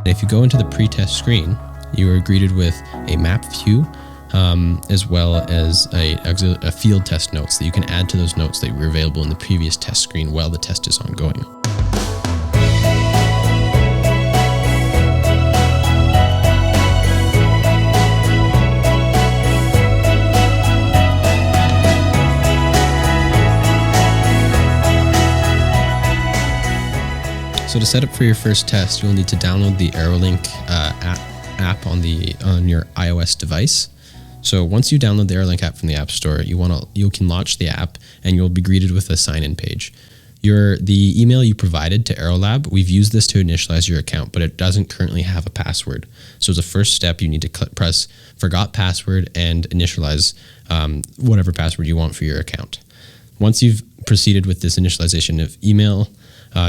If you go into the pre-test screen, you are greeted with a map view, as well as a field test notes that you can add to those notes that were available in the previous test screen while the test is ongoing. So to set up for your first test, you'll need to download the AeroLink app on your iOS device. So once you download the AeroLink app from the App Store, you can launch the app and you'll be greeted with a sign-in page. The email you provided to AeroLab, we've used this to initialize your account, but it doesn't currently have a password. So as a first step, you need to press Forgot Password and initialize whatever password you want for your account. Once you've proceeded with this initialization of email,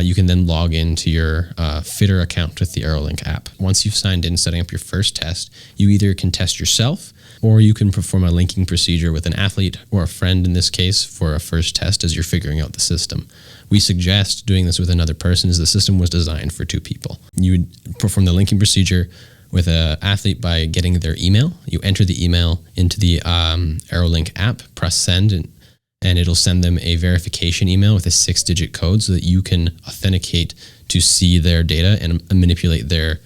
you can then log into your Fitter account with the AeroLink app. Once you've signed in setting up your first test, you either can test yourself or you can perform a linking procedure with an athlete or a friend in this case for a first test as you're figuring out the system. We suggest doing this with another person as the system was designed for 2 people. You would perform the linking procedure with an athlete by getting their email. You enter the email into the AeroLink app, press send, and it'll send them a verification email with a 6-digit code so that you can authenticate to see their data and manipulate their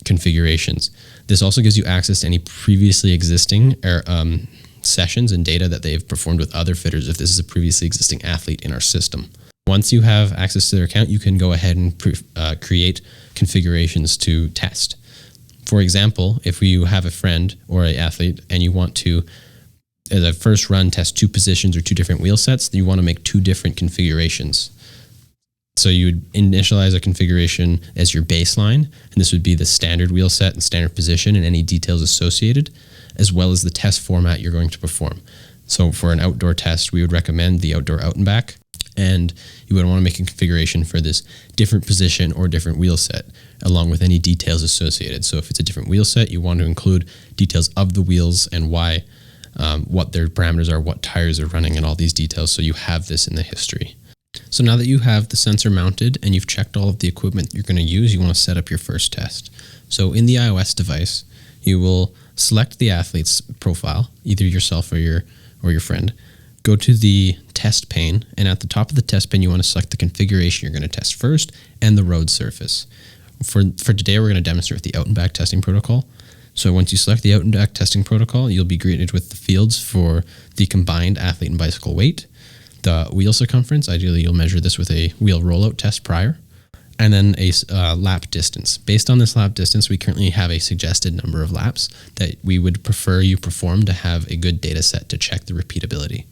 configurations. This also gives you access to any previously existing sessions and data that they've performed with other fitters if this is a previously existing athlete in our system. Once you have access to their account, you can go ahead and create configurations to test. For example, if you have a friend or an athlete and you want to, as a first run, test 2 positions or 2 different wheel sets, you want to make 2 different configurations. So you would initialize a configuration as your baseline, and this would be the standard wheel set and standard position and any details associated, as well as the test format you're going to perform. So for an outdoor test, we would recommend the outdoor out and back, and you would want to make a configuration for this different position or different wheel set, along with any details associated. So if it's a different wheel set, you want to include details of the wheels and why, what their parameters are, what tires are running, and all these details, so you have this in the history. So now that you have the sensor mounted and you've checked all of the equipment you're going to use, you want to set up your first test. So in the iOS device, you will select the athlete's profile, either yourself or your friend. Go to the test pane, and at the top of the test pane, you want to select the configuration you're going to test first and the road surface. For today, we're going to demonstrate the out and back testing protocol. So once you select the out and back testing protocol, you'll be greeted with the fields for the combined athlete and bicycle weight, the wheel circumference. Ideally, you'll measure this with a wheel rollout test prior, and then a lap distance. Based on this lap distance, we currently have a suggested number of laps that we would prefer you perform to have a good data set to check the repeatability.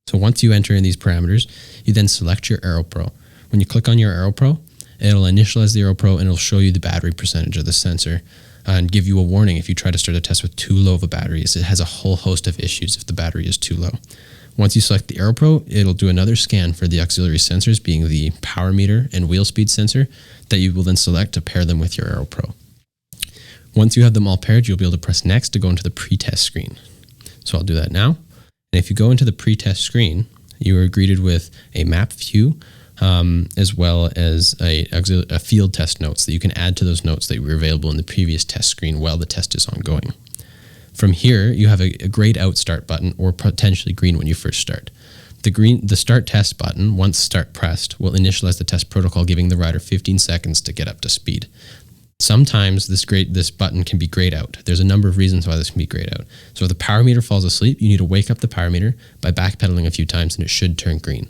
So once you enter in these parameters, you then select your AeroPro. When you click on your AeroPro, it'll initialize the AeroPro and it'll show you the battery percentage of the sensor and give you a warning if you try to start a test with too low of a battery, as it has a whole host of issues if the battery is too low. Once you select the AeroPro, it'll do another scan for the auxiliary sensors, being the power meter and wheel speed sensor, that you will then select to pair them with your AeroPro. Once you have them all paired, you'll be able to press next to go into the pre-test screen. So I'll do that now. And if you go into the pre-test screen, you are greeted with a map view, as well as a field test notes that you can add to those notes that were available in the previous test screen while the test is ongoing. From here, you have a grayed out start button, or potentially green when you first start. The start test button, once start pressed, will initialize the test protocol, giving the rider 15 seconds to get up to speed. Sometimes this button can be grayed out. There's a number of reasons why this can be grayed out. So if the power meter falls asleep, you need to wake up the power meter by backpedaling a few times, and it should turn green.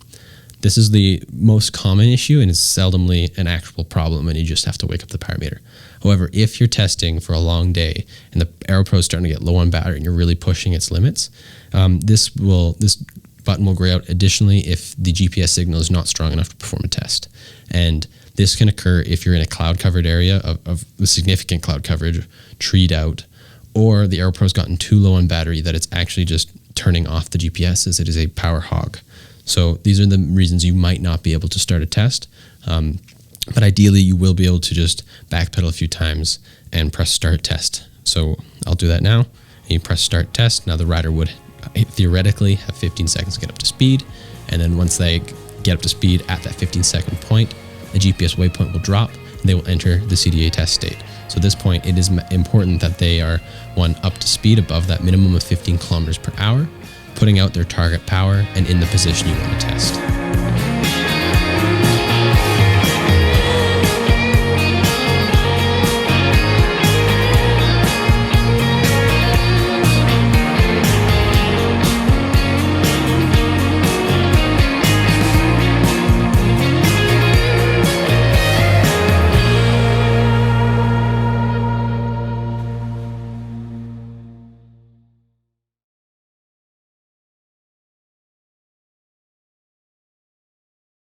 This is the most common issue, and it's seldomly an actual problem, and you just have to wake up the power meter. However, if you're testing for a long day and the AeroPro is starting to get low on battery and you're really pushing its limits, this button will gray out additionally if the GPS signal is not strong enough to perform a test. And this can occur if you're in a cloud-covered area of significant cloud coverage, treed out, or the AeroPro's gotten too low on battery that it's actually just turning off the GPS as it is a power hog. So these are the reasons you might not be able to start a test. But ideally, you will be able to just backpedal a few times and press start test. So I'll do that now. And you press start test. Now the rider would theoretically have 15 seconds to get up to speed. And then once they get up to speed at that 15-second point, the GPS waypoint will drop they will enter the CDA test state. So at this point, it is important that they are, one, up to speed above that minimum of 15 kilometers per hour, putting out their target power and in the position you want to test.